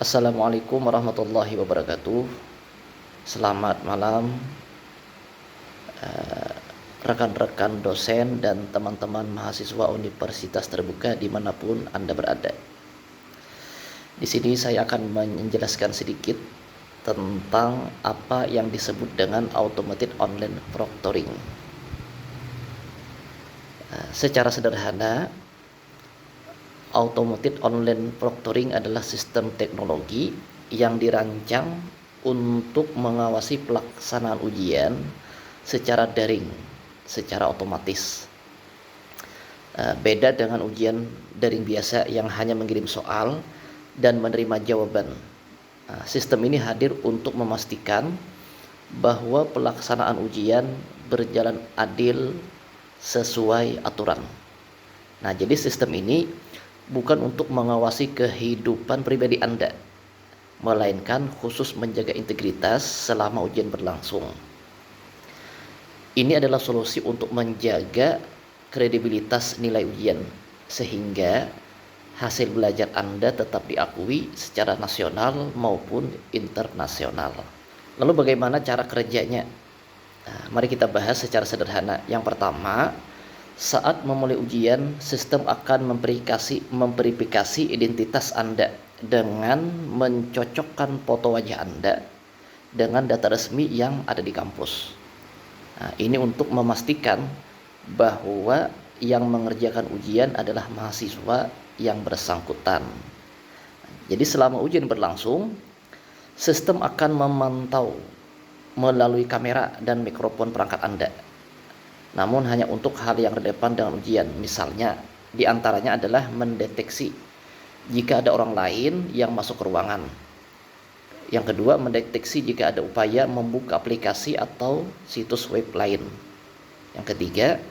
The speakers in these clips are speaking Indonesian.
Assalamualaikum warahmatullahi wabarakatuh. Selamat malam rekan-rekan dosen dan teman-teman mahasiswa Universitas Terbuka dimanapun Anda berada. Di sini saya akan menjelaskan sedikit tentang apa yang disebut dengan automated online proctoring. Secara sederhana, automated online proctoring adalah sistem teknologi yang dirancang untuk mengawasi pelaksanaan ujian secara daring, secara otomatis. Beda dengan ujian daring biasa yang hanya mengirim soal dan menerima jawaban. Sistem ini hadir untuk memastikan bahwa pelaksanaan ujian berjalan adil sesuai aturan. Nah, jadi sistem ini bukan untuk mengawasi kehidupan pribadi Anda, melainkan khusus menjaga integritas selama ujian berlangsung. Ini adalah solusi untuk menjaga kredibilitas nilai ujian, sehingga hasil belajar Anda tetap diakui secara nasional maupun internasional. Lalu bagaimana cara kerjanya? Mari kita bahas secara sederhana. Yang pertama, saat memulai ujian, sistem akan memverifikasi identitas Anda dengan mencocokkan foto wajah Anda dengan data resmi yang ada di kampus. Ini untuk memastikan bahwa yang mengerjakan ujian adalah mahasiswa yang bersangkutan. Jadi selama ujian berlangsung, sistem akan memantau melalui kamera dan mikrofon perangkat Anda. Namun hanya untuk hal yang relevan dengan ujian. Misalnya, diantaranya adalah mendeteksi jika ada orang lain yang masuk ke ruangan. Yang kedua, mendeteksi jika ada upaya membuka aplikasi atau situs web lain. Yang ketiga,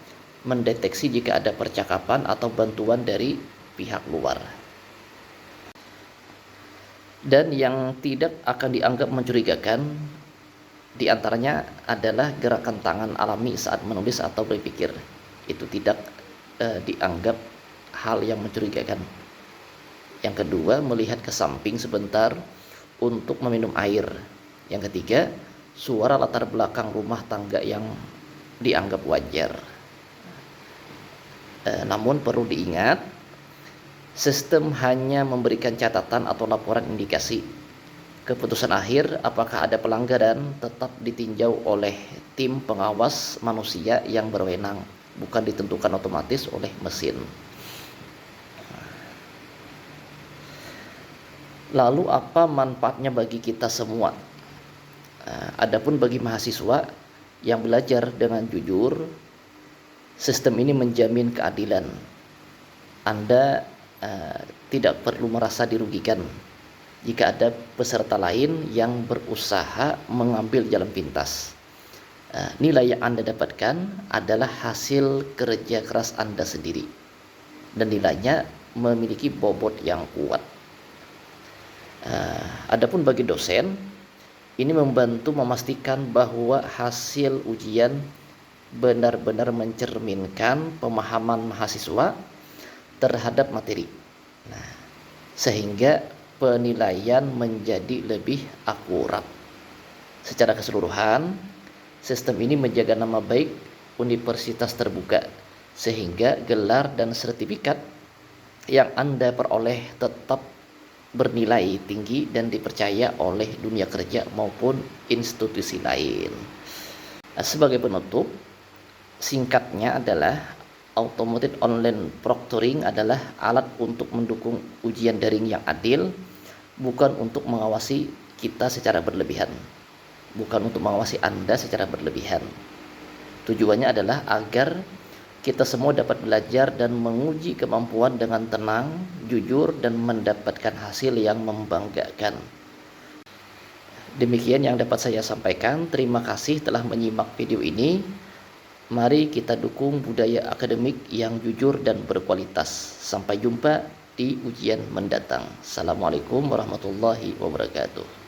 mendeteksi jika ada percakapan atau bantuan dari pihak luar. Dan yang tidak akan dianggap mencurigakan diantaranya adalah gerakan tangan alami saat menulis atau berpikir. Itu tidak dianggap hal yang mencurigakan. Yang kedua, melihat ke samping sebentar untuk meminum air. Yang ketiga, suara latar belakang rumah tangga yang dianggap wajar. Namun perlu diingat, sistem hanya memberikan catatan atau laporan indikasi. Keputusan akhir apakah ada pelanggaran tetap ditinjau oleh tim pengawas manusia yang berwenang, bukan ditentukan otomatis oleh mesin. Lalu apa manfaatnya bagi kita semua? Adapun bagi mahasiswa yang belajar dengan jujur, sistem ini menjamin keadilan. Anda tidak perlu merasa dirugikan jika ada peserta lain yang berusaha mengambil jalan pintas. Nilai yang Anda dapatkan adalah hasil kerja keras Anda sendiri, dan nilainya memiliki bobot yang kuat. Adapun bagi dosen, ini membantu memastikan bahwa hasil ujian benar-benar mencerminkan pemahaman mahasiswa terhadap materi. Sehingga penilaian menjadi lebih akurat. Secara keseluruhan, sistem ini menjaga nama baik Universitas Terbuka, sehingga gelar dan sertifikat yang Anda peroleh tetap bernilai tinggi dan dipercaya oleh dunia kerja maupun institusi lain. Sebagai penutup, singkatnya adalah automated online proctoring adalah alat untuk mendukung ujian daring yang adil, bukan untuk mengawasi kita secara berlebihan, bukan untuk mengawasi Anda secara berlebihan. Tujuannya adalah agar kita semua dapat belajar dan menguji kemampuan dengan tenang, jujur, dan mendapatkan hasil yang membanggakan. Demikian yang dapat saya sampaikan. Terima kasih telah menyimak video ini. Mari kita dukung budaya akademik yang jujur dan berkualitas. Sampai jumpa di ujian mendatang. Assalamualaikum warahmatullahi wabarakatuh.